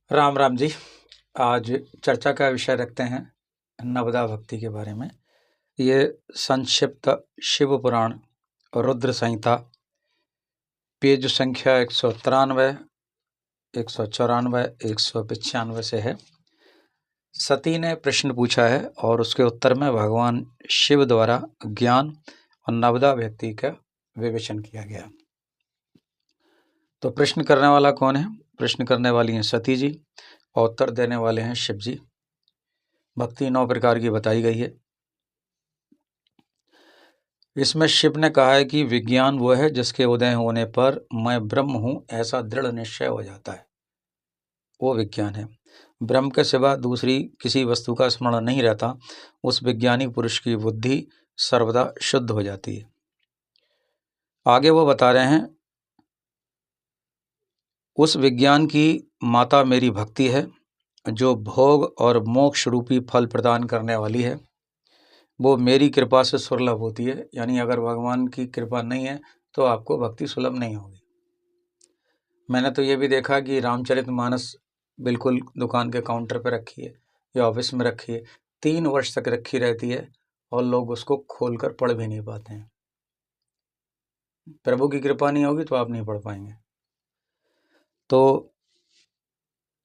राम राम जी। आज चर्चा का विषय रखते हैं नवदा भक्ति के बारे में। ये संक्षिप्त शिव पुराण रुद्र संहिता पेज संख्या 193, 194, 195 से है। सती ने प्रश्न पूछा है और उसके उत्तर में भगवान शिव द्वारा ज्ञान और नवदा भक्ति का विवेचन किया गया। तो प्रश्न करने वाला कौन है? प्रश्न करने वाली हैं सती जी और उत्तर देने वाले हैं शिव जी। भक्ति 9 प्रकार की बताई गई है। इसमें शिव ने कहा है कि विज्ञान वो है जिसके उदय होने पर मैं ब्रह्म हूं ऐसा दृढ़ निश्चय हो जाता है, वो विज्ञान है। ब्रह्म के सिवा दूसरी किसी वस्तु का स्मरण नहीं रहता, उस विज्ञानी पुरुष की बुद्धि सर्वदा शुद्ध हो जाती है। आगे वो बता रहे हैं, उस विज्ञान की माता मेरी भक्ति है जो भोग और मोक्ष रूपी फल प्रदान करने वाली है। वो मेरी कृपा से सुलभ होती है, यानी अगर भगवान की कृपा नहीं है तो आपको भक्ति सुलभ नहीं होगी। मैंने तो ये भी देखा कि रामचरितमानस बिल्कुल दुकान के काउंटर पर रखी है या ऑफिस में रखी है, 3 वर्ष तक रखी रहती है और लोग उसको खोलकर पढ़ भी नहीं पाते हैं। प्रभु की कृपा नहीं होगी तो आप नहीं पढ़ पाएंगे। तो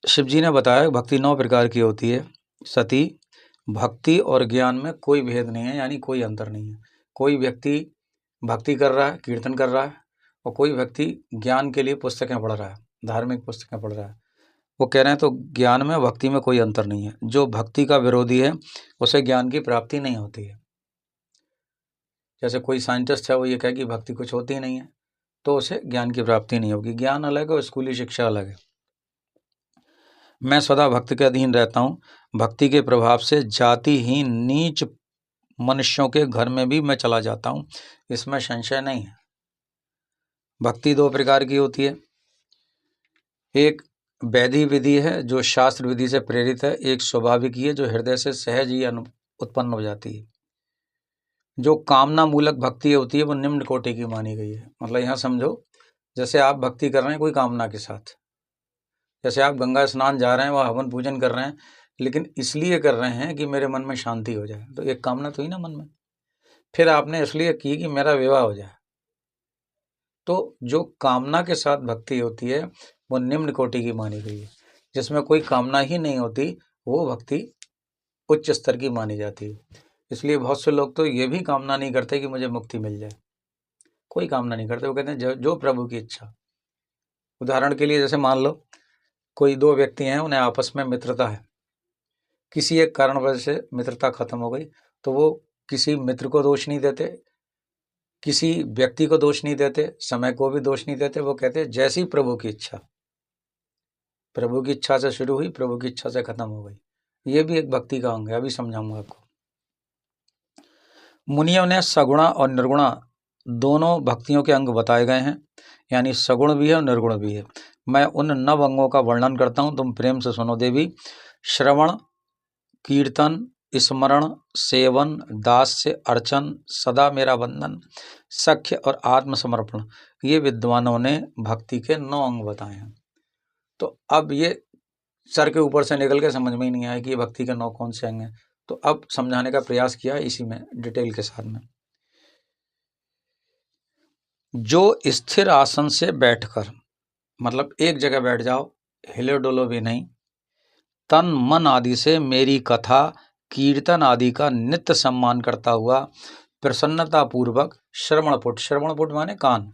शिवजी ने बताया भक्ति 9 प्रकार की होती है। सती, भक्ति और ज्ञान में कोई भेद नहीं है, यानी कोई अंतर नहीं है। कोई व्यक्ति भक्ति कर रहा है, कीर्तन कर रहा है, और कोई व्यक्ति ज्ञान के लिए पुस्तकें पढ़ रहा है, धार्मिक पुस्तकें पढ़ रहा है। वो कह रहे हैं तो ज्ञान में भक्ति में कोई अंतर नहीं है। जो भक्ति का विरोधी है उसे ज्ञान की प्राप्ति नहीं होती है। जैसे कोई साइंटिस्ट है, वो ये कहे कि भक्ति कुछ होती नहीं है, तो उसे ज्ञान की प्राप्ति नहीं होगी। ज्ञान अलग है और स्कूली शिक्षा अलग है। मैं सदा भक्त के अधीन रहता हूँ। भक्ति के प्रभाव से जातिहीन नीच मनुष्यों के घर में भी मैं चला जाता हूँ, इसमें संशय नहीं है। भक्ति 2 प्रकार की होती है। एक वैधि विधि है जो शास्त्र विधि से प्रेरित है, एक स्वाभाविक ही है जो हृदय से सहज ही उत्पन्न हो जाती है। जो कामना मूलक भक्ति होती है वो निम्न कोटि की मानी गई है। मतलब यहाँ समझो, जैसे आप भक्ति कर रहे हैं कोई कामना के साथ, जैसे आप गंगा स्नान जा रहे हैं, वह हवन पूजन कर रहे हैं, लेकिन इसलिए कर रहे हैं कि मेरे मन में शांति हो जाए, तो एक कामना तो ही ना मन में। फिर आपने इसलिए की कि मेरा विवाह हो जाए। तो जो कामना के साथ भक्ति होती है वो निम्न कोटि की मानी गई है। जिसमें कोई कामना ही नहीं होती वो भक्ति उच्च स्तर की मानी जाती है। इसलिए बहुत से लोग तो ये भी कामना नहीं करते कि मुझे मुक्ति मिल जाए, कोई कामना नहीं करते। वो कहते हैं जो प्रभु की इच्छा। उदाहरण के लिए जैसे मान लो कोई 2 व्यक्ति हैं, उन्हें आपस में मित्रता है, किसी एक कारणवश से मित्रता खत्म हो गई, तो वो किसी मित्र को दोष नहीं देते, किसी व्यक्ति को दोष नहीं देते, समय को भी दोष नहीं देते। वो कहते हैं जैसी प्रभु की इच्छा। प्रभु की इच्छा से शुरू हुई, प्रभु की इच्छा से खत्म हो गई। ये भी एक भक्ति का अंग है, अभी समझाऊंगा आपको। मुनियों ने सगुणा और निर्गुणा दोनों भक्तियों के अंग बताए गए हैं, यानी सगुण भी है और निर्गुण भी है। मैं उन 9 अंगों का वर्णन करता हूं, तुम प्रेम से सुनो देवी। श्रवण, कीर्तन, स्मरण, सेवन, दास्य, अर्चन, सदा मेरा बंधन, सख्य और आत्मसमर्पण, ये विद्वानों ने भक्ति के 9 अंग बताए हैं। तो अब ये सर के ऊपर से निकल के समझ में ही नहीं आया कि ये भक्ति के 9 कौन से अंग हैं। तो अब समझाने का प्रयास किया इसी में डिटेल के साथ में। जो स्थिर आसन से बैठकर, मतलब एक जगह बैठ जाओ, हिले डोलो भी नहीं, तन मन आदि से मेरी कथा कीर्तन आदि का नित्य सम्मान करता हुआ प्रसन्नता पूर्वक श्रवणपुट माने कान,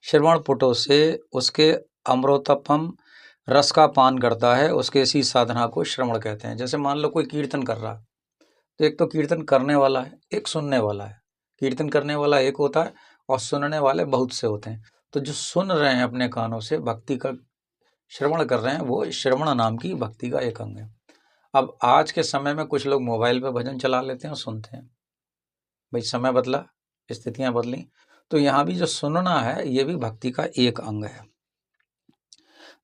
श्रवणपुटों से उसके अमृतोपम रस का पान करता है, उसके इसी साधना को श्रवण कहते हैं। जैसे मान लो कोई कीर्तन कर रहा है, तो एक तो कीर्तन करने वाला है, एक सुनने वाला है। कीर्तन करने वाला एक होता है और सुनने वाले बहुत से होते हैं। तो जो सुन रहे हैं अपने कानों से, भक्ति का श्रवण कर रहे हैं, वो श्रवण नाम की भक्ति का एक अंग है। अब आज के समय में कुछ लोग मोबाइल पे भजन चला लेते हैं और सुनते हैं। भाई समय बदला, स्थितियां बदली, तो यहाँ भी जो सुनना है ये भी भक्ति का एक अंग है।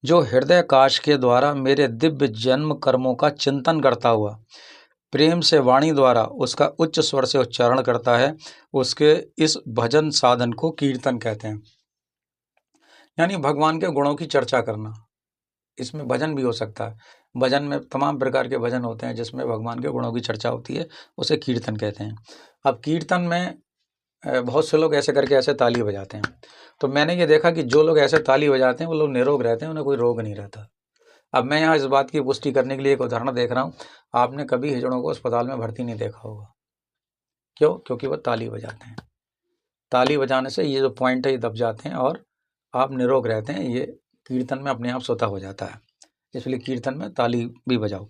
जो हृदय काश के द्वारा मेरे दिव्य जन्म कर्मों का चिंतन करता हुआ प्रेम से वाणी द्वारा उसका उच्च स्वर से उच्चारण करता है, उसके इस भजन साधन को कीर्तन कहते हैं। यानी भगवान के गुणों की चर्चा करना। इसमें भजन भी हो सकता है। भजन में तमाम प्रकार के भजन होते हैं जिसमें भगवान के गुणों की चर्चा होती है, उसे कीर्तन कहते हैं। अब कीर्तन में बहुत से लोग ऐसे करके ऐसे ताली बजाते हैं, तो मैंने ये देखा कि जो लोग ऐसे ताली बजाते हैं वो लोग निरोग रहते हैं, उन्हें कोई रोग नहीं रहता। अब मैं यहाँ इस बात की पुष्टि करने के लिए एक उदाहरण देख रहा हूँ। आपने कभी हिजड़ों को अस्पताल में भर्ती नहीं देखा होगा। क्यों? क्योंकि वो ताली बजाते हैं। ताली बजाने से ये जो पॉइंट है ये दब जाते हैं और आप निरोग रहते हैं। ये कीर्तन में अपने आप स्वतः हो जाता है, इसलिए कीर्तन में ताली भी बजाओ।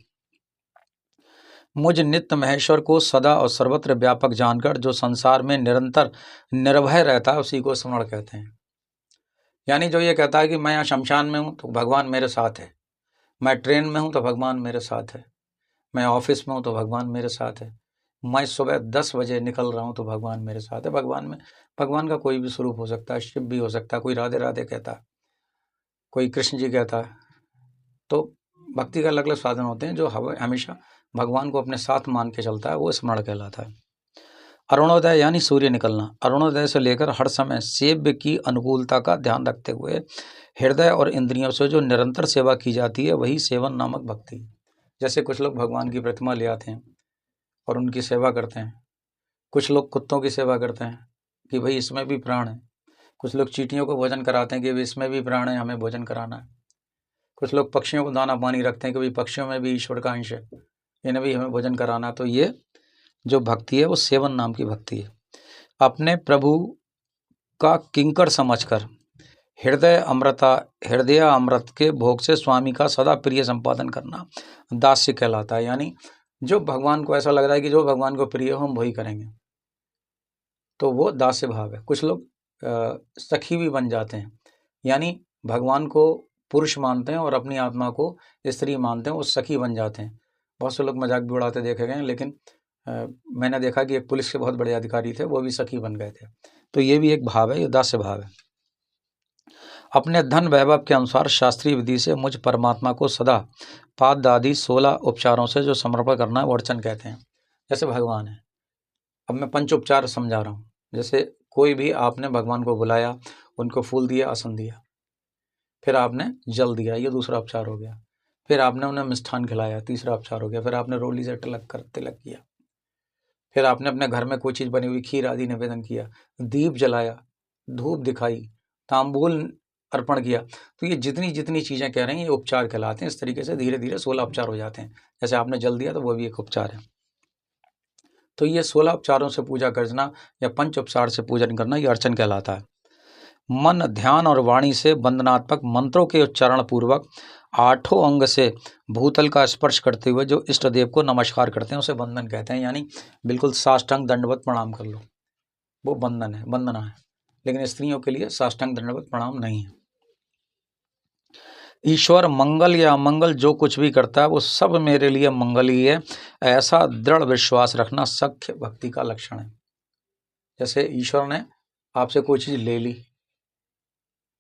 मुझ नित्य महेश्वर को सदा और सर्वत्र व्यापक जानकर जो संसार में निरंतर निर्भय रहता है उसी को स्मरण कहते हैं। यानी जो ये कहता है कि मैं यहाँ शमशान में हूँ तो भगवान मेरे साथ है, मैं ट्रेन में हूँ तो भगवान मेरे साथ है, मैं ऑफिस में हूँ तो भगवान मेरे साथ है, मैं सुबह 10 बजे निकल रहा हूँ तो भगवान मेरे साथ है। भगवान का कोई भी स्वरूप हो सकता है, शिव भी हो सकता है, कोई राधे राधे कहता है, कोई कृष्ण जी कहता है। तो भक्ति का अलग अलग साधन होते हैं। जो हमेशा भगवान को अपने साथ मान के चलता है वो स्मरण कहलाता है। अरुणोदय यानी सूर्य निकलना। अरुणोदय से लेकर हर समय सेव्य की अनुकूलता का ध्यान रखते हुए हृदय और इंद्रियों से जो निरंतर सेवा की जाती है वही सेवन नामक भक्ति। जैसे कुछ लोग भगवान की प्रतिमा ले आते हैं और उनकी सेवा करते हैं, कुछ लोग कुत्तों की सेवा करते हैं कि भाई इसमें भी प्राण है, कुछ लोग चींटियों को भोजन कराते हैं कि भाई इसमें भी प्राण है, हमें भोजन कराना है, कुछ लोग पक्षियों को दाना पानी रखते हैं कि भाई पक्षियों में भी ईश्वर का अंश है, इन्हें भी हमें भोजन कराना। तो ये जो भक्ति है वो सेवन नाम की भक्ति है। अपने प्रभु का किंकर समझकर हृदय अमृत के भोग से स्वामी का सदा प्रिय संपादन करना दास्य कहलाता है। यानी जो भगवान को ऐसा लग रहा है कि जो भगवान को प्रिय हो हम वही करेंगे, तो वो दास्य भाव है। कुछ लोग सखी भी बन जाते हैं, यानी भगवान को पुरुष मानते हैं और अपनी आत्मा को स्त्री मानते हैं, वो सखी बन जाते हैं। बहुत से लोग मजाक भी उड़ाते देखे गए हैं, लेकिन मैंने देखा कि एक पुलिस के बहुत बड़े अधिकारी थे, वो भी सखी बन गए थे। तो ये भी एक भाव है, ये दास्य भाव है। अपने धन वैभव के अनुसार शास्त्रीय विधि से मुझ परमात्मा को सदा पाद आदि 16 उपचारों से जो समर्पण करना है वो अर्चन कहते हैं। जैसे भगवान है, अब मैं पंच उपचार समझा रहा हूँ। जैसे कोई भी आपने भगवान को बुलाया, उनको फूल दिया, आसन दिया, फिर आपने जल दिया, ये दूसरा उपचार हो गया। फिर आपने उन्हें मिष्ठान खिलाया, तीसरा उपचार हो गया। फिर आपने रोली से तिलक किया। फिर आपने अपने घर में कोई चीज़ बनी हुई खीर आदि निवेदन किया, दीप जलाया, धूप दिखाई, तांबूल अर्पण किया। तो ये जितनी जितनी चीज़ें कह रहे हैं ये उपचार कहलाते हैं। इस तरीके से धीरे धीरे 16 उपचार हो जाते हैं। जैसे आपने जल दिया तो वो भी एक उपचार है। तो ये 16 उपचारों से पूजा करना या पंच उपचार से पूजन करना ये अर्चन कहलाता है। मन, ध्यान और वाणी से वंदनात्मक मंत्रों के उच्चारण पूर्वक 8 अंग से भूतल का स्पर्श करते हुए जो इष्ट देव को नमस्कार करते हैं उसे वंदन कहते हैं। यानी बिल्कुल साष्टांग दंडवत प्रणाम कर लो, वो वंदन है, वंदना है। लेकिन स्त्रियों के लिए साष्टांग दंडवत प्रणाम नहीं है। ईश्वर मंगल या अमंगल जो कुछ भी करता है वो सब मेरे लिए मंगल ही है, ऐसा दृढ़ विश्वास रखना सख्य भक्ति का लक्षण है। जैसे ईश्वर ने आपसे कोई चीज़ ले ली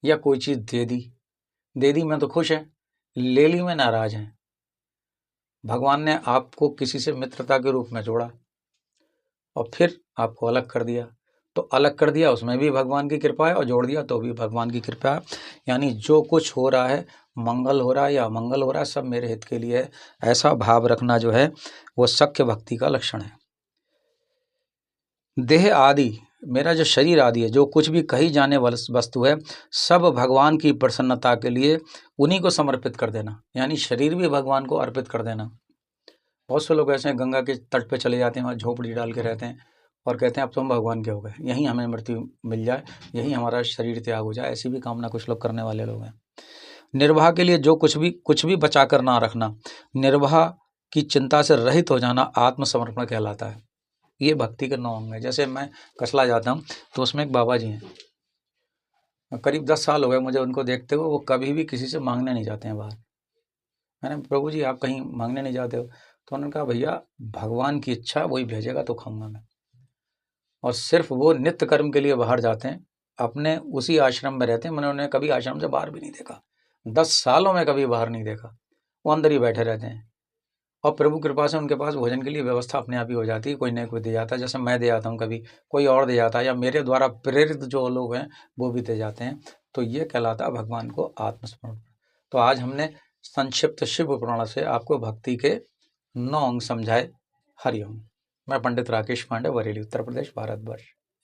या कोई चीज़ दे दी मैं तो खुश है, ले ली मैं नाराज है। भगवान ने आपको किसी से मित्रता के रूप में जोड़ा और फिर आपको अलग कर दिया, तो अलग कर दिया उसमें भी भगवान की कृपा है और जोड़ दिया तो भी भगवान की कृपा है। यानी जो कुछ हो रहा है, मंगल हो रहा है या अमंगल हो रहा है, सब मेरे हित के लिए है, ऐसा भाव रखना जो है वो सख्य भक्ति का लक्षण है। देह आदि, मेरा जो शरीर आदि है, जो कुछ भी कही जाने वाली वस्तु है, सब भगवान की प्रसन्नता के लिए उन्हीं को समर्पित कर देना। यानी शरीर भी भगवान को अर्पित कर देना। बहुत से लोग ऐसे हैं गंगा के तट पे चले जाते हैं, वहाँ झोपड़ी डाल के रहते हैं और कहते हैं अब तो हम भगवान के हो गए, यहीं हमें मृत्यु मिल जाए, यहीं हमारा शरीर त्याग हो जाए। ऐसी भी कामना कुछ लोग करने वाले लोग हैं। निर्वाह के लिए जो कुछ भी बचा कर ना रखना, निर्वाह की चिंता से रहित हो जाना आत्मसमर्पण कहलाता है। ये भक्ति के 9 अंग है। जैसे मैं कसला जाता हूँ तो उसमें एक बाबा जी हैं, करीब 10 साल हो गए मुझे उनको देखते हुए। वो कभी भी किसी से मांगने नहीं जाते हैं बाहर। मैंने प्रभु जी आप कहीं मांगने नहीं जाते हो? तो उन्होंने कहा भैया भगवान की इच्छा वही भेजेगा तो खाऊंगा मैं। और सिर्फ वो नित्य कर्म के लिए बाहर जाते हैं, अपने उसी आश्रम में रहते हैं। मैंने उन्हें कभी आश्रम से बाहर भी नहीं देखा, 10 सालों में कभी बाहर नहीं देखा। वो अंदर ही बैठे रहते हैं और प्रभु कृपा से उनके पास भोजन के लिए व्यवस्था अपने आप ही हो जाती है। कोई नहीं कोई दे जाता है, जैसे मैं दे जाता हूँ, कभी कोई और दे जाता है, या मेरे द्वारा प्रेरित जो लोग हैं वो भी दे जाते हैं। तो ये कहलाता है भगवान को आत्मसमर्पण। तो आज हमने संक्षिप्त शिव पुराण से आपको भक्ति के 9 अंग समझाए। हरिओम। मैं पंडित राकेश पांडे, बरेली, उत्तर प्रदेश, भारतवर्ष।